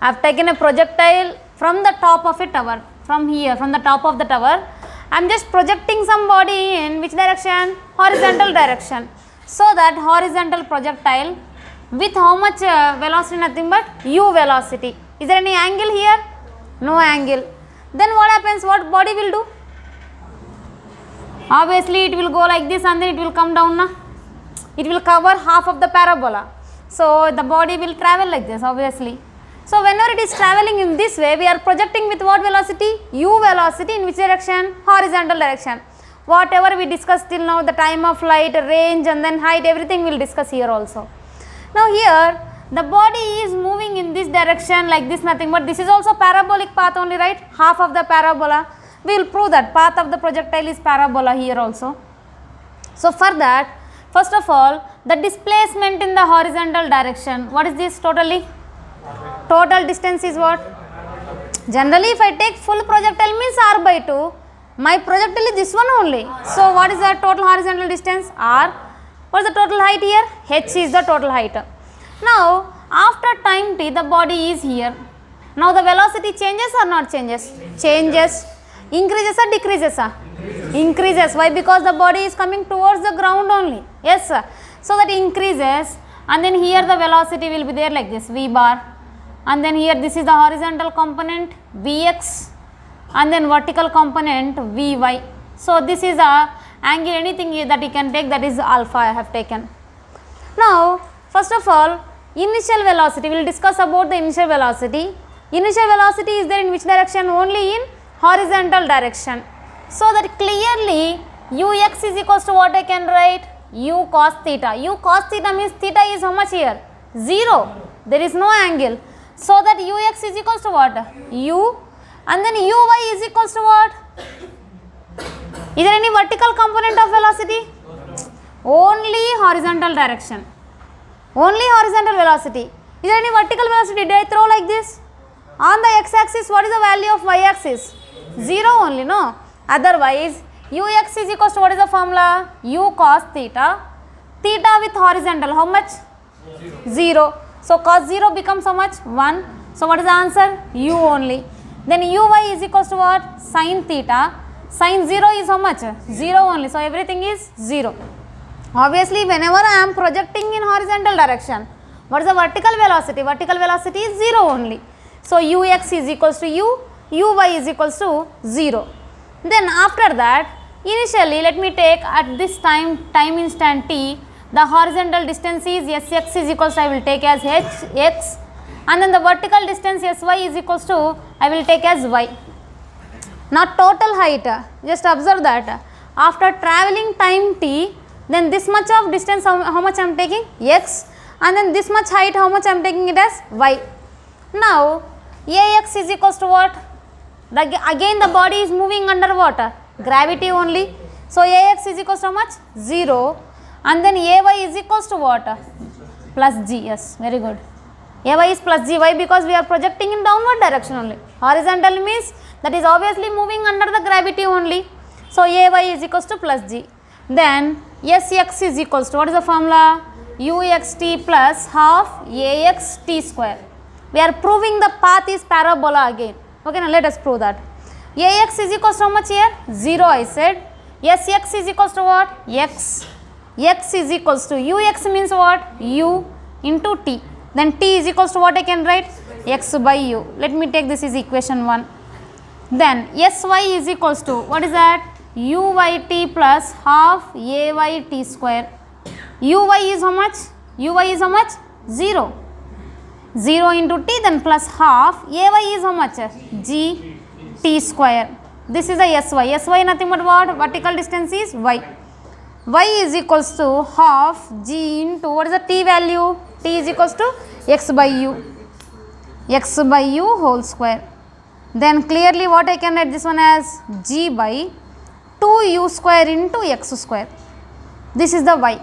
I have taken a projectile from the top of a tower, from here, from the top of the tower. I am just projecting some body in which direction? Horizontal direction. So that horizontal projectile with how much velocity? Nothing but u velocity. Is there any angle here? No angle. Then what happens? What body will do? Obviously it will go like this and then it will come down. Na? It will cover half of the parabola. So the body will travel like this, obviously. So whenever it is traveling in this way, we are projecting with what velocity? U velocity. In which direction? Horizontal direction. Whatever we discussed till now, the time of light, range and then height, everything we will discuss here also. Now here the body is moving in this direction like this, nothing but this is also parabolic path only, right? Half of the parabola. We will prove that path of the projectile is parabola here also. So for that, first of all, the displacement in the horizontal direction, what is this totally? Total distance is what? Generally if I take full projectile means r by 2, my projectile is this one only. So what is the total horizontal distance? R. What is the total height here? H is the total height. Now after time t, the body is here. Now the velocity changes or not changes? Changes. Increases or decreases? Increases. Why? Because the body is coming towards the ground only. Yes sir. So that increases, and then here the velocity will be there like this, v bar, and then here this is the horizontal component vx, and then vertical component vy. So this is the angle, anything that you can take, that is alpha I have taken. Now first of all, initial velocity, we will discuss about the initial velocity. Initial velocity is there in which direction? Only in horizontal direction. So that clearly ux is equals to what I can write? U cos theta. U cos theta means theta is how much here? 0. There is no angle. So that ux is equals to what? U, and then uy is equals to what? Is there any vertical component of velocity? Only horizontal direction. Only horizontal velocity. Is there any vertical velocity? Did I throw like this? On the x-axis, what is the value of y-axis? 0 only, no? Otherwise, ux is equals to what is the formula? U cos theta. Theta with horizontal, how much? 0. So cos 0 becomes how much? 1. So what is the answer? U only. Then uy is equals to what? Sin theta. Sin 0 is how much? 0 only. So everything is 0. Obviously, whenever I am projecting in horizontal direction, what is the vertical velocity? Vertical velocity is 0 only. So ux is equals to u, uy is equals to 0. Then after that, initially let me take at this time instant t, the horizontal distance is sx is equals to, I will take as hx, and then the vertical distance sy is equals to, I will take as y. Now total height, just observe that after travelling time t, then this much of distance, how much I am taking? X, and then this much height, how much I am taking it as? Y. Now ax is equals to what? Again the body is moving under what? Gravity only. So ax is equals to how much? 0, and then ay is equals to what? Plus g. Yes, very good. Ay is plus g. Why? Because we are projecting in downward direction only. Horizontal means that is obviously moving under the gravity only. So ay is equals to plus g. Then sx is equals to, what is the formula? uxt plus half ax t square. We are proving the path is parabola again. Okay, now let us prove that. Ax is equals to how much here? 0 I said. Sx is equals to what? X. X is equals to ux means what? U into t. Then t is equals to what I can write? X by u. Let me take this is equation 1. Then sy is equals to, what is that? uyt plus half ayt square. Uy is how much? Uy is how much? 0. 0 into t, then plus half. Ay is how much? G t square. This is the sy. Sy nothing but what? Vertical distance is y. Y is equals to half g into, what is the t value? T is equals to x by u. X by u whole square. Then clearly what I can write this one as? G by 2u square into x square. This is the y.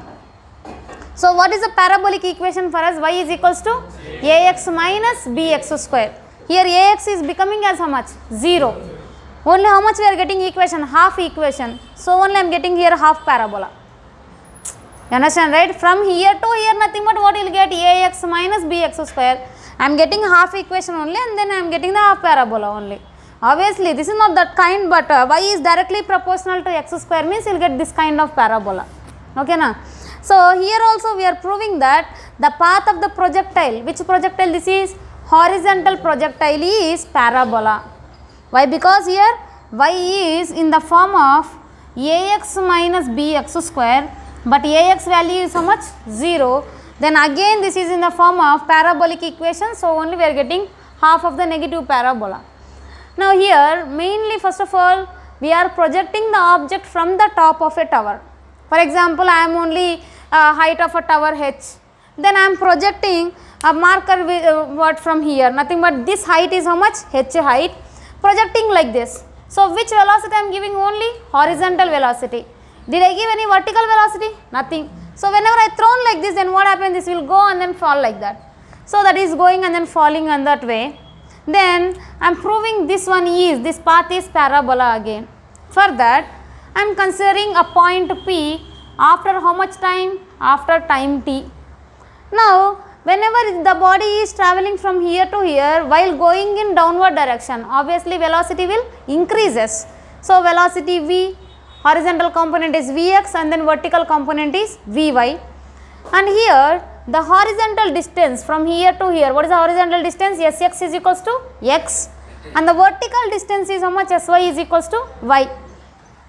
So what is the parabolic equation for us? Y is equals to ax minus bx square. Here ax is becoming as how much? 0. Only how much we are getting equation? Half equation. So only I am getting here half parabola. You understand, right? From here to here nothing but what you will get? Ax minus bx square. I am getting half equation only and then I am getting the half parabola only. Obviously this is not that kind, but y is directly proportional to x square means you will get this kind of parabola. Okay na? So here also we are proving that the path of the projectile, which projectile this is? Horizontal projectile is parabola. Why? Because here y is in the form of ax minus bx square, but ax value is how much? 0. Then again this is in the form of parabolic equation, so only we are getting half of the negative parabola. Now here mainly first of all we are projecting the object from the top of a tower. For example, I am only height of a tower h, then I am projecting a marker what from here, nothing but this height is how much? H height, projecting like this. So which velocity I am giving? Only horizontal velocity. Did I give any vertical velocity? Nothing. So whenever I thrown like this, then what happens? This will go and then fall like that. So that is going and then falling on that way. Then I am proving this one is, this path is parabola again. For that I am considering a point P after how much time? After time t. Now whenever the body is travelling from here to here while going in downward direction, obviously velocity will increases. So velocity v, horizontal component is vx and then vertical component is vy. And here the horizontal distance from here to here, what is the horizontal distance? Sx is equals to x, and the vertical distance is how much? Sy is equals to y.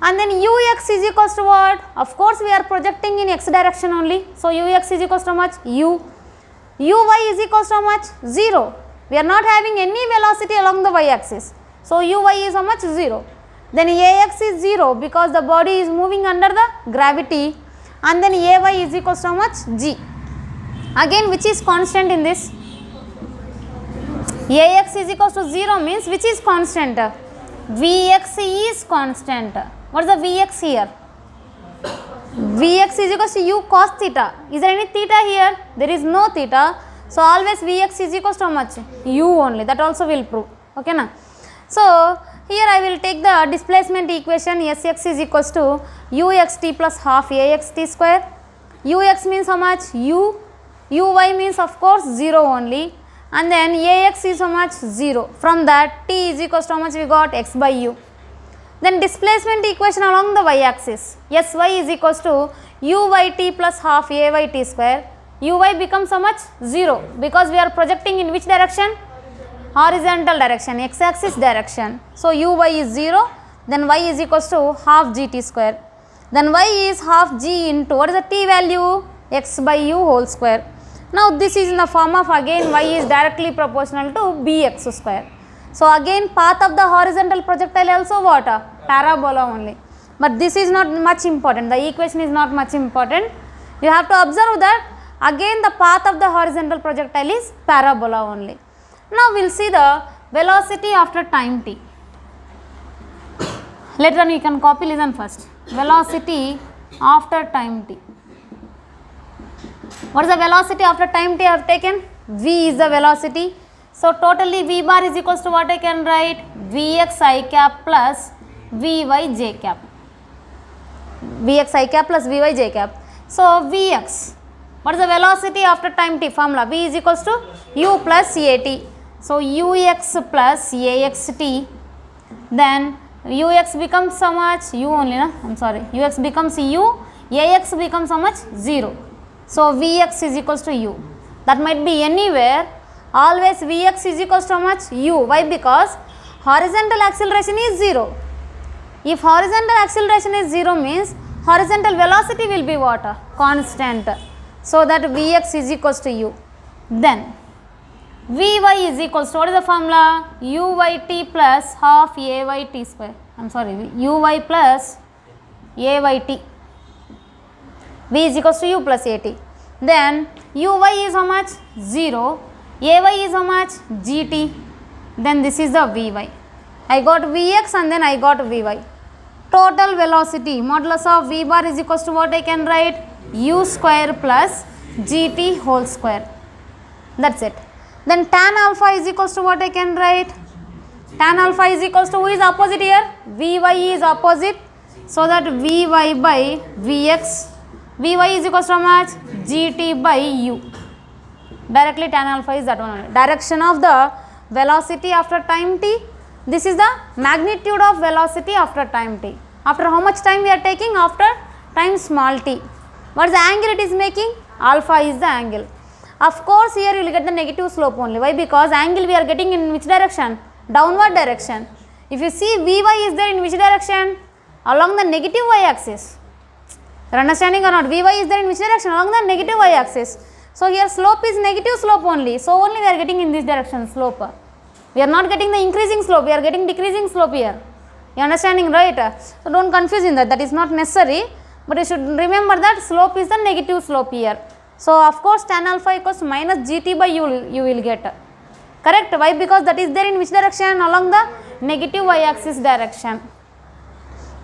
And then ux is equals to what? Of course we are projecting in x direction only, so ux is equals to how much? U. Uy is equals to how much? 0. We are not having any velocity along the y axis, so uy is how much? 0. Then ax is 0 because the body is moving under the gravity, and then ay is equals to how much? G. Again which is constant in this? Ax is equals to 0 means which is constant? Vx is constant. What is the Vx here? Vx is equals to u cos theta. Is there any theta here? There is no theta. So always Vx is equals to how much? U only. That also will prove. Okay na? So here I will take the displacement equation. Sx is equals to uxt plus half axt square. Ux means how much? U. Uy means of course 0 only, and then ax is how much? 0. From that t is equals to how much we got? X by u. Then displacement equation along the y axis, sy is equals to uyt plus half ayt square. Uy becomes how much? 0 because we are projecting in which direction? Horizontal direction, x axis direction. So uy is 0, then y is equals to half gt square. Then y is half g into what is the t value? X by u whole square. Now this is in the form of again y is directly proportional to bx square. So again path of the horizontal projectile also what? Parabola only. But this is not much important, the equation is not much important. You have to observe that again the path of the horizontal projectile is parabola only. Now we will see the velocity after time t. Later on you can copy, listen first. Velocity after time t. What is the velocity after time t I have taken? V is the velocity. So totally V bar is equals to what I can write? Vx I cap plus Vy j cap. Vx I cap plus Vy j cap. So Vx, what is the velocity after time t? Formula V is equals to u plus at. So ux plus axt, then ux becomes how much? U only na? I am sorry. Ux becomes u, ax becomes how much? 0. So Vx is equals to u. That might be anywhere. Always Vx is equals to how much? U. Why? Because horizontal acceleration is 0. If horizontal acceleration is 0 means horizontal velocity will be what? Constant. So that Vx is equals to u. Then Vy is equals to what is the formula? Uyt plus half ayt square. I am sorry, uy plus ayt. V is equals to u plus at. Then uy is how much? 0. Ay is how much? Gt. Then this is the Vy. I got Vx and then I got Vy. Total velocity modulus of V bar is equals to what I can write? U square plus Gt whole square. That's it. Then tan alpha is equals to what I can write? Tan alpha is equals to who is opposite here? Vy is opposite. So that Vy by Vx. Vy is equals to how much? Gt by u. Directly tan alpha is that one only. Direction of the velocity after time t. This is the magnitude of velocity after time t. After how much time we are taking? After time small t. What is the angle it is making? Alpha is the angle. Of course, here you will get the negative slope only. Why? Because angle we are getting in which direction? Downward direction. If you see Vy is there in which direction? Along the negative y axis. You are understanding or not? Vy is there in which direction? Along the negative y axis. So here slope is negative slope only. So only we are getting in this direction slope. We are not getting the increasing slope. We are getting decreasing slope here. You are understanding, right? So don't confuse in that. That is not necessary. But you should remember that slope is the negative slope here. So of course tan alpha equals to minus gt by u you will get. Correct? Why? Because that is there in which direction? Along the negative y axis direction.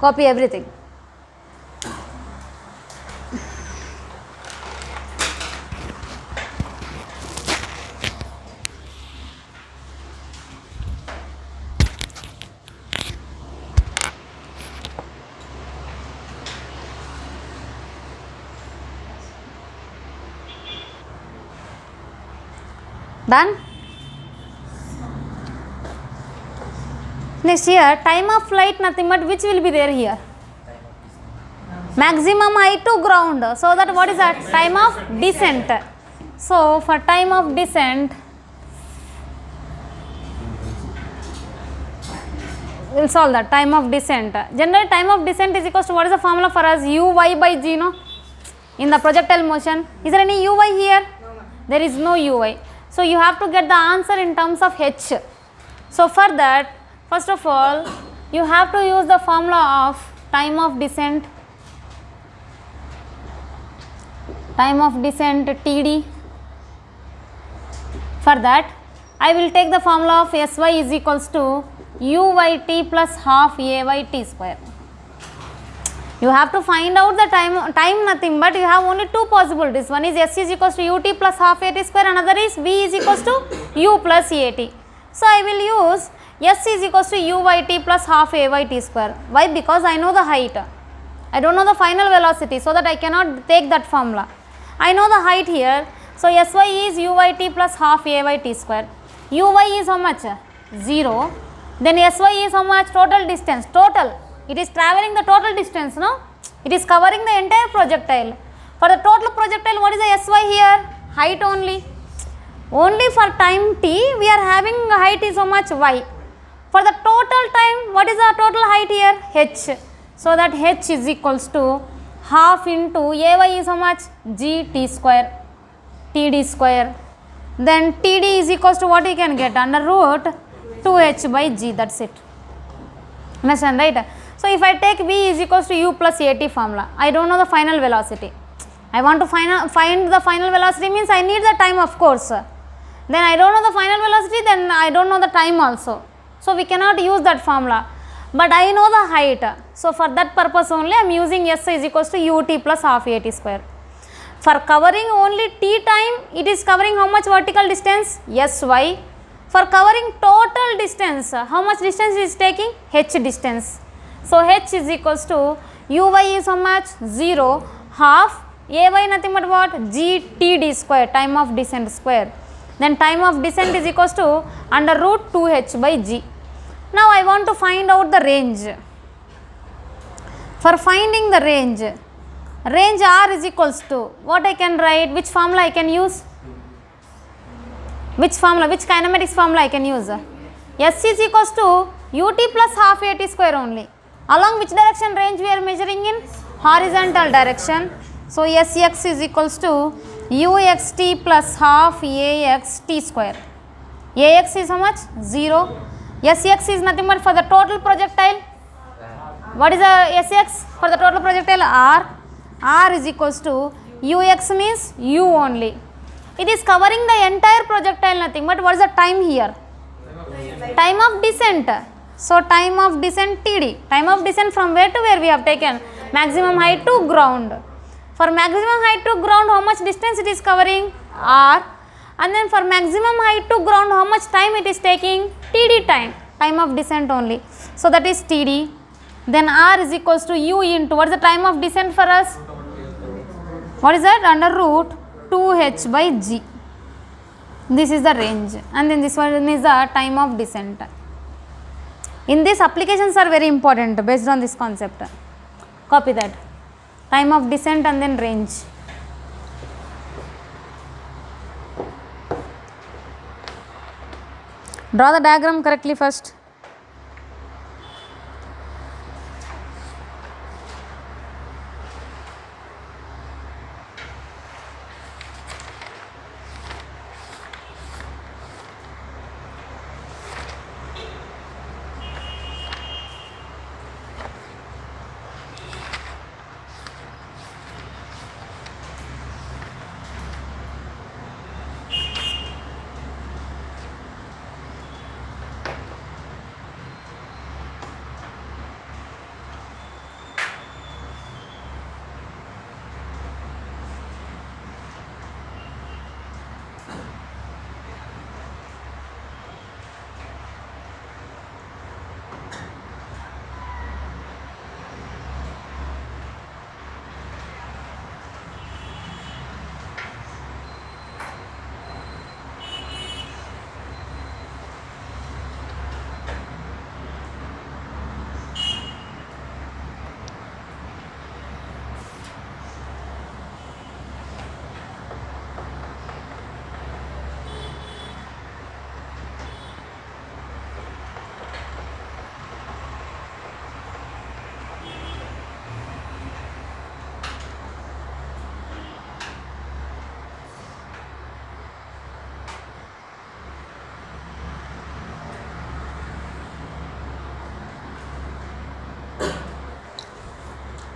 Copy everything. Done? Next here, time of flight nothing but which will be there here? Maximum height to ground. So that what is that? Time of descent. So for time of descent, we will solve that time of descent. Generally time of descent is equals to what is the formula for us? Uy by g, no? In the projectile motion. Is there any uy here? There is no uy. So you have to get the answer in terms of h. So for that, first of all, you have to use the formula of time of descent Td. For that, I will take the formula of Sy is equals to Uyt plus half Ayt square. You have to find out the time nothing but you have only two possibilities. One is S is equals to Ut plus half At square, another is V is equals to U plus At. So I will use S is equals to Uyt plus half Ayt square. Why? Because I know the height. I don't know the final velocity, so that I cannot take that formula. I know the height here. So Sy is Uyt plus half Ayt square. Uy is how much? 0. Then Sy is how much? Total distance. Total. It is traveling the total distance, no? It is covering the entire projectile. For the total projectile, what is the Sy here? Height only. Only for time t, we are having height is how much? Y. For the total time, what is the total height here? H. So that h is equals to half into Ay is how much? Gt square, Td square. Then Td is equals to what you can get? Under root 2h by g, that's it. Understand, right? So if I take V is equals to U plus At formula, I don't know the final velocity. I want to find the final velocity means I need the time, of course. Then I don't know the final velocity, then I don't know the time also. So we cannot use that formula. But I know the height. So for that purpose only I am using S is equals to Ut plus half At square. For covering only t time, it is covering how much vertical distance? Sy. For covering total distance, how much distance is taking? H distance. So h is equals to Uy is how much? 0, half Ay nothing but what? Gtd square, time of descent square. Then time of descent is equals to under root 2h by g. Now I want to find out the range. For finding the range R is equals to what I can write? Which formula I can use? Which formula? Which kinematics formula I can use? S is equals to Ut plus half At square only. Along which direction range we are measuring in? Horizontal direction. So Sx is equals to Uxt plus half Axt square. Ax is how much? 0. Sx is nothing but for the total projectile. What is the Sx for the total projectile? R. R is equals to Ux means U only. It is covering the entire projectile nothing but what is the time here? Time of descent. So time of descent Td. Time of descent from where to where we have taken? Maximum height to ground. For maximum height to ground, how much distance it is covering? R. And then for maximum height to ground, how much time it is taking? Td time. Time of descent only. So that is Td. Then R is equals to U into what is the time of descent for us? What is that? Under root 2h by g. This is the range, and then this one is the time of descent. In this, applications are very important based on this concept. Copy that. Time of descent and then range. Draw the diagram correctly first.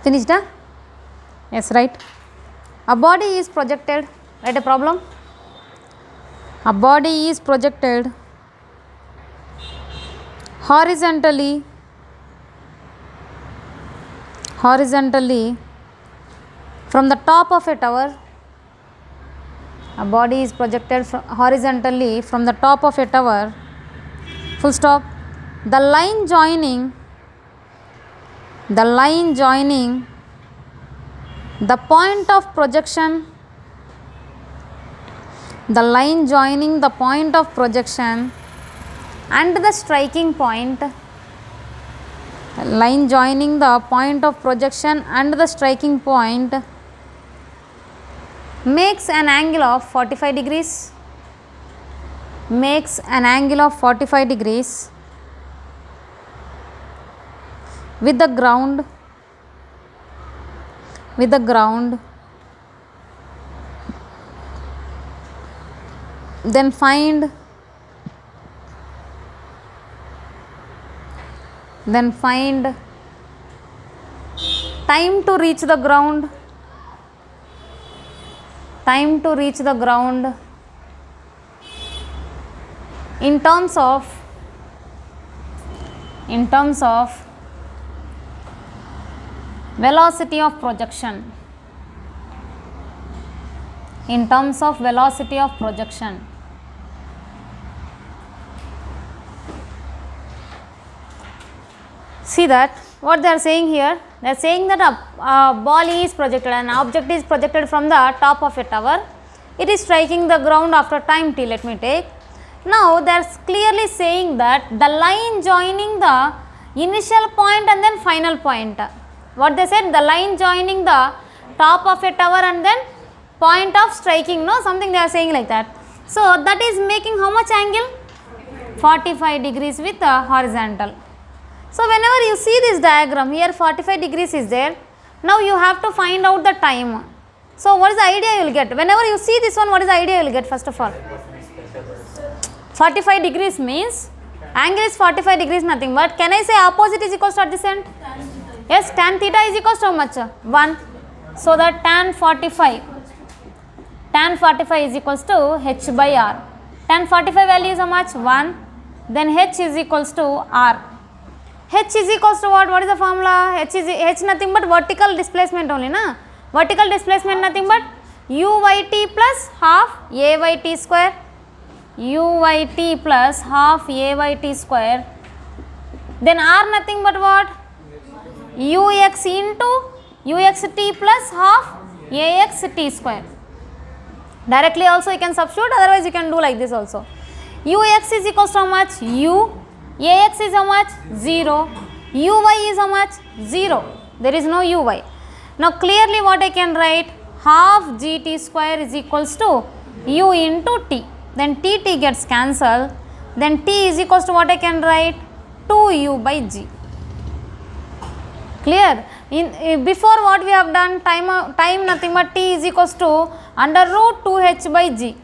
Finished? Yes, right. A body is projected. Write a problem. A body is projected horizontally from the top of a tower. A body is projected horizontally from the top of a tower. Full stop. The line joining the point of projection and the striking point makes an angle of 45 degrees with the ground. Then find time to reach the ground. In terms of velocity of projection. See that what they are saying here, they are saying that a ball is projected, an object is projected from the top of a tower. It is striking the ground after time t, let me take. Now they are clearly saying that the line joining the initial point and then final point. What they said, the line joining the top of a tower and then point of striking, no, something they are saying like that. So that is making how much angle? 45 degrees with horizontal. So whenever you see this diagram, here 45 degrees is there. Now you have to find out the time. So what is the idea you will get? Whenever you see this one, what is the idea you will get first of all? 45 degrees means angle is 45 degrees, nothing but can I say opposite is equals to adjacent? Yes, tan theta is equals to how much? 1. So that tan 45 is equals to h by r. Tan 45 value is how much? 1. Then h is equals to r. H is equals to what? What is the formula? H nothing but vertical displacement only, na? Vertical displacement nothing but uyt plus half ayt square. Uyt plus half ayt square. Then r nothing but what? Ux into uxt plus half axt square. Directly also you can substitute, otherwise you can do like this also. Ux is equals to how much? U. Ax is how much? 0. Uy is how much? 0. There is no uy. Now clearly what I can write? Half gt square is equals to u into t. Then t gets cancelled. Then t is equals to what I can write? 2u by g. Clear? Before what we have done, time nothing but t is equals to under root 2h by g.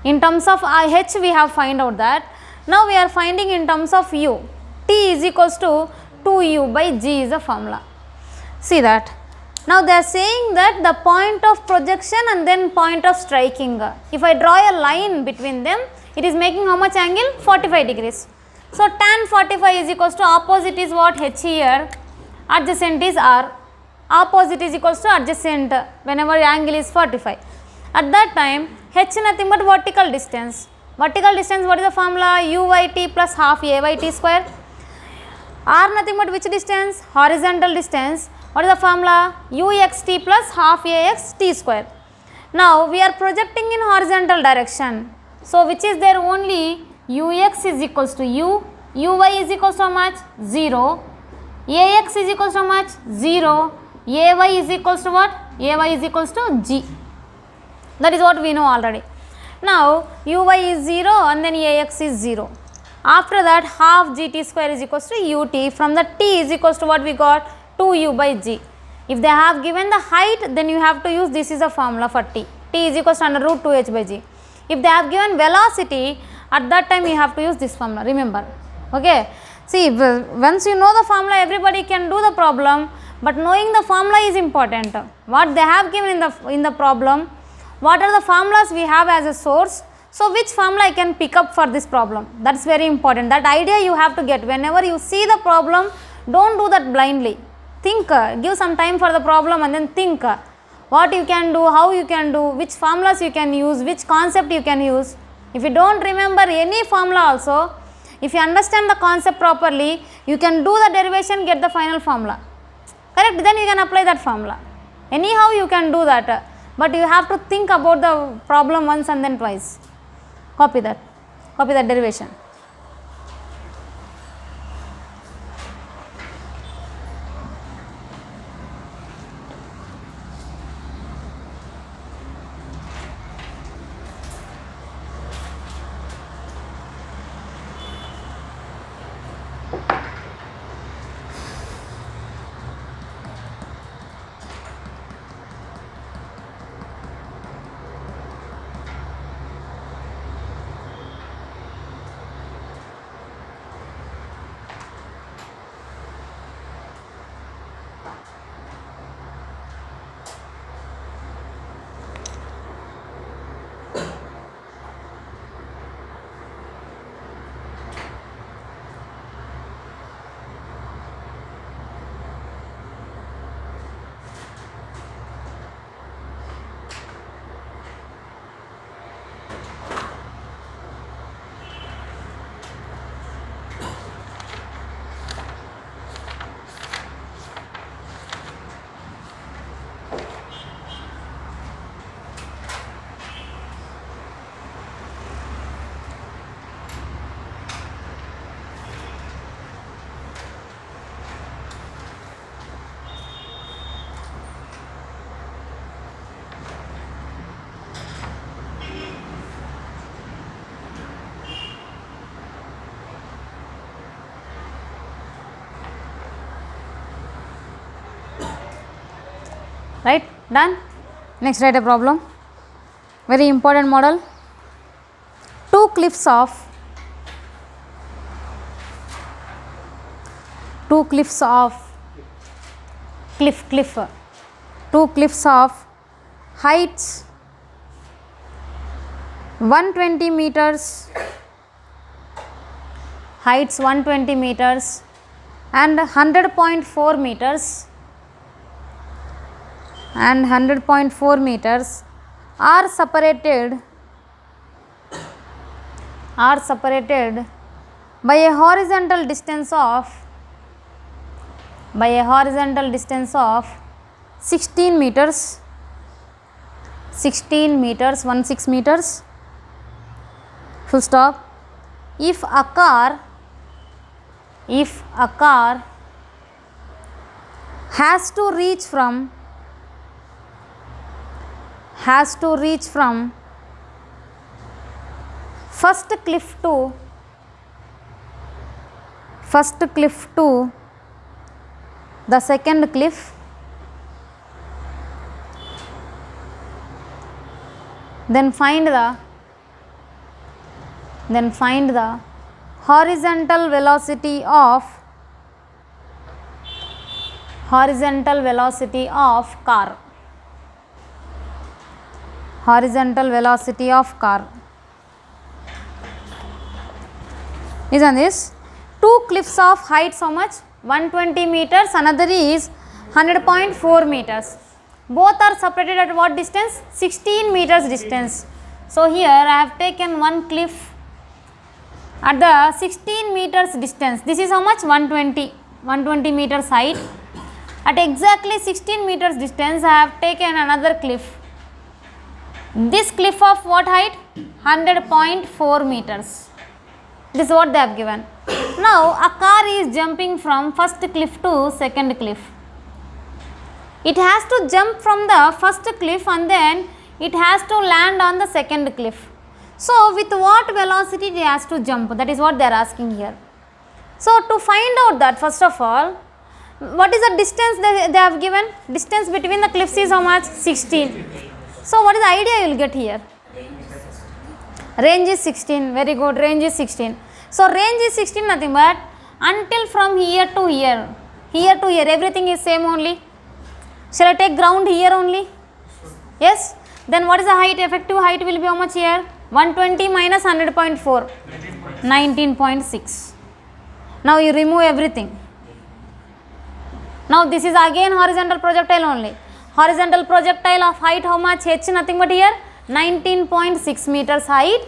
In terms of h we have find out that. Now we are finding in terms of u. T is equals to 2u by g is the formula. See that. Now they are saying that the point of projection and then point of striking. If I draw a line between them, it is making how much angle? 45 degrees. So tan 45 is equals to opposite is what? H here. Adjacent is r. Opposite is equals to adjacent whenever angle is 45. At that time, h nothing but vertical distance. Vertical distance, what is the formula? Uyt plus half ayt square. R nothing but which distance? Horizontal distance. What is the formula? Uxt plus half axt square. Now we are projecting in horizontal direction. So which is there only? Ux is equals to u. Uy is equals to how much? 0. Ax is equals to how much? 0. Ay is equals to what? Ay is equals to g. That is what we know already. Now uy is 0 and then ax is 0. After that half gt square is equals to ut. From the t is equals to what we got? 2u by g. If they have given the height, then you have to use this is a formula for t. T is equals to under root 2h by g. If they have given velocity, at that time you have to use this formula, remember. Okay. See, once you know the formula, everybody can do the problem, but knowing the formula is important. What they have given in the problem, what are the formulas we have as a source, so which formula I can pick up for this problem. That is very important. That idea you have to get. Whenever you see the problem, don't do that blindly. Think, give some time for the problem and then think what you can do, how you can do, which formulas you can use, which concept you can use. If you don't remember any formula also, if you understand the concept properly, you can do the derivation, get the final formula. Correct? Then you can apply that formula. Anyhow you can do that, but you have to think about the problem once and then twice. Copy that derivation. Right, done. Next write a problem. Very important model. Two cliffs of heights 120 meters, and 100.4 meters are separated by a horizontal distance of 16 meters, 16 meters, 16 meters, full stop. If a car has to reach from first cliff to the second cliff, then find the horizontal velocity of car. Horizontal velocity of car. Isn't this? Two cliffs of height so much? 120 meters, another is 100.4 meters. Both are separated at what distance? 16 meters distance. So here I have taken one cliff at the 16 meters distance. This is how much? 120 meters height. At exactly 16 meters distance I have taken another cliff. This cliff of what height? 100.4 meters. This is what they have given. Now a car is jumping from first cliff to second cliff. It has to jump from the first cliff and then it has to land on the second cliff. So with what velocity it has to jump? That is what they are asking here. So to find out that, first of all, what is the distance they have given? Distance between the cliffs is how much? 16. So what is the idea you will get here? Range is 16. Very good. Range is 16. So range is 16, nothing but until from here to here. Here to here everything is same only. Shall I take ground here only? Yes. Then what is the height? Effective height will be how much here? 120 minus 100.4. 19.6. Now you remove everything. Now this is again horizontal projectile only. Horizontal projectile of height how much? H, nothing but here 19.6 meters height.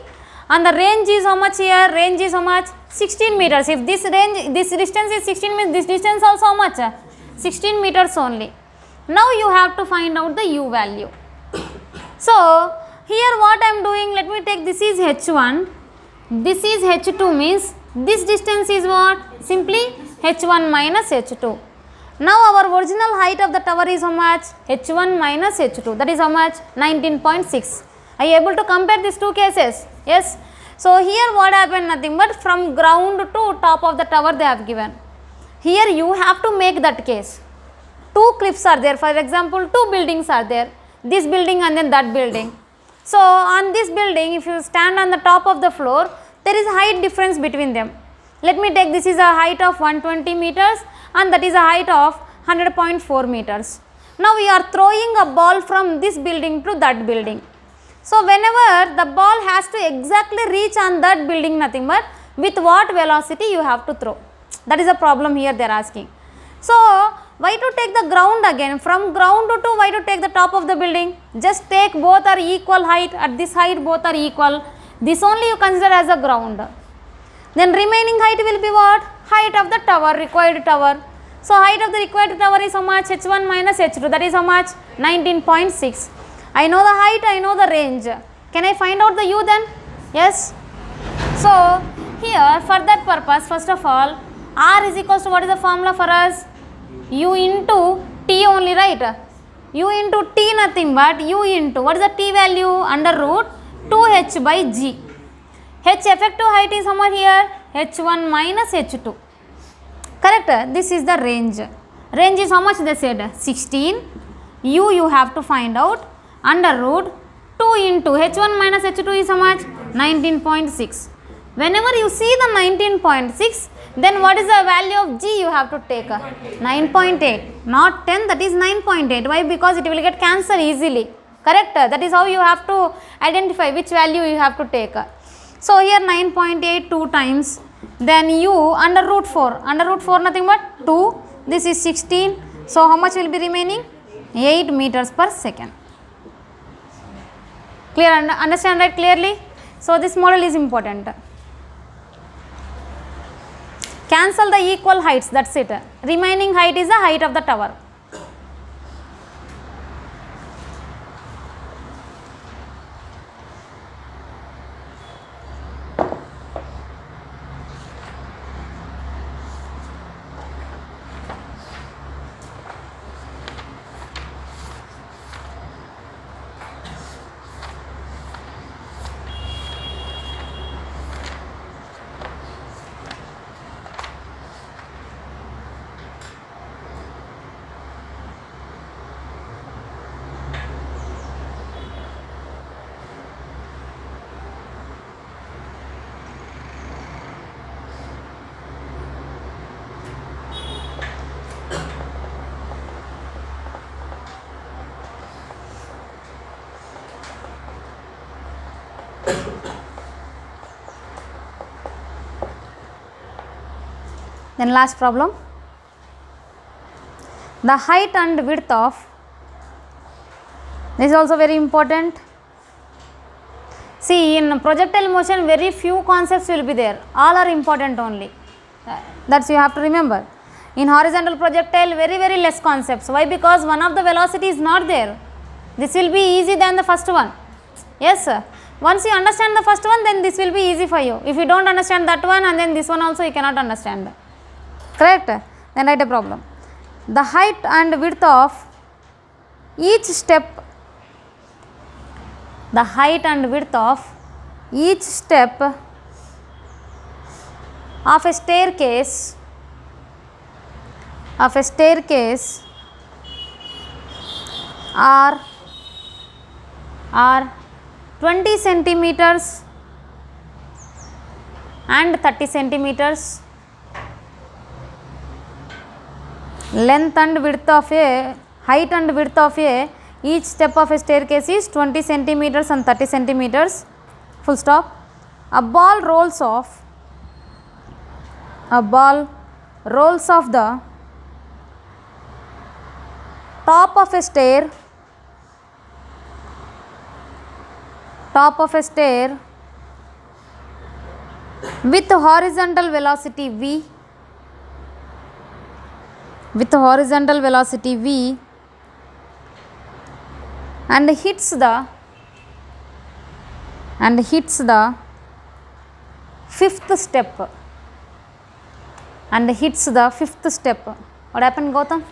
And the range is how much here? Range is how much? 16 meters. If this range, this distance is 16 means this distance also how much? 16 meters only. Now you have to find out the u value. So here what I am doing, let me take, this is h1, this is h2, means this distance is what? Simply h1 minus h2. Now our original height of the tower is how much? h1 minus h2, that is how much? 19.6. Are you able to compare these two cases? Yes. So here what happened? Nothing but from ground to top of the tower they have given. Here you have to make that case. Two cliffs are there, for example, two buildings are there, this building and then that building. So on this building, if you stand on the top of the floor, there is a height difference between them. Let me take, this is a height of 120 meters and that is a height of 100.4 meters. Now we are throwing a ball from this building to that building. So whenever the ball has to exactly reach on that building, nothing but with what velocity you have to throw. That is a problem here they are asking. So why to take the ground again? From ground to why to take the top of the building? Just take, both are equal height, at this height both are equal. This only you consider as a ground. Then remaining height will be what? Height of the tower, required tower. So height of the required tower is how much? h1 minus h2, that is how much? 19.6. I know the height, I know the range. Can I find out the u then? Yes. So here for that purpose, first of all, r is equals to, what is the formula for us? U into t only, right? U into t nothing but u into, what is the t value? Under root 2h by g. H effective height is how much here? h1 minus h2. Correct? This is the range. Range is how much they said? 16. U you have to find out. Under root 2 into h1 minus h2 is how much? 19.6. Whenever you see the 19.6, then what is the value of g you have to take? 9.8. Not 10, that is 9.8. Why? Because it will get cancelled easily. Correct? That is how you have to identify which value you have to take. So here 9.8 2 times. Then u under root 4. Under root 4 nothing but 2. This is 16. So how much will be remaining? 8 meters per second. Clear? Understand right clearly? So this model is important. Cancel the equal heights, that's it. Remaining height is the height of the tower. Then last problem. The height and width of, this is also very important. See, in projectile motion very few concepts will be there, all are important only. That's you have to remember. In horizontal projectile very less concepts. Why? Because one of the velocity is not there. This will be easy than the first one. Yes sir. Once you understand the first one, then this will be easy for you. If you don't understand that one, and then this one also you cannot understand. Correct? Then write a problem. The height and width of each step, the height and width of each step of a staircase are 20 centimeters and 30 centimeters. Length and width of a, height and width of a, each step of a staircase is 20 centimeters and 30 centimeters. Full stop. A ball rolls off the top of a stair with horizontal velocity v, and hits the fifth step. What happened, Gautam?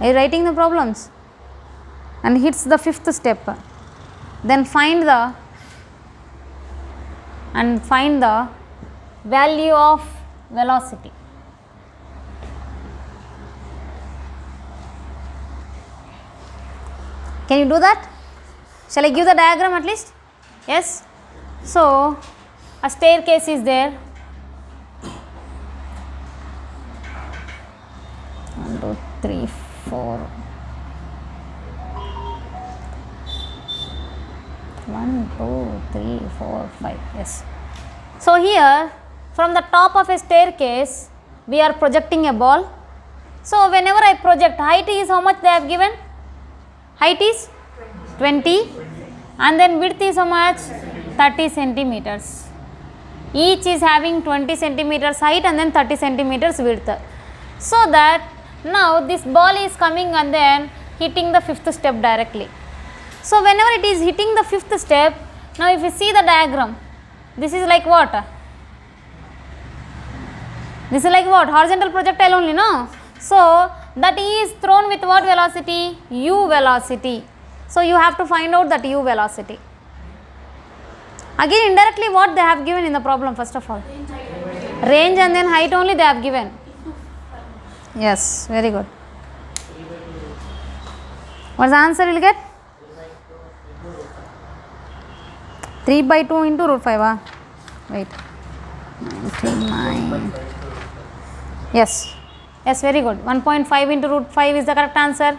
Are you writing the problems? And hits the fifth step. Then find the value of velocity. Can you do that? Shall I give the diagram at least? Yes. So a staircase is there. 1, 2, 3, 4. 1, 2, 3, 4, 5. Yes. So here from the top of a staircase we are projecting a ball. So whenever I project, height is how much they have given? Height is 20 and then width is how much? 30 centimeters. Each is having 20 centimeters height and then 30 centimeters width. So that now this ball is coming and then hitting the fifth step directly. So whenever it is hitting the fifth step, now if you see the diagram, this is like what? This is like what? Horizontal projectile only, no? So that is thrown with what velocity? U velocity. So you have to find out that U velocity. Again indirectly what they have given in the problem first of all? Range and then height only they have given. Yes, very good. What's the answer you will get? 3/2 into root 5. Wait. 99. Yes. Yes, very good. 1.5 into root 5 is the correct answer.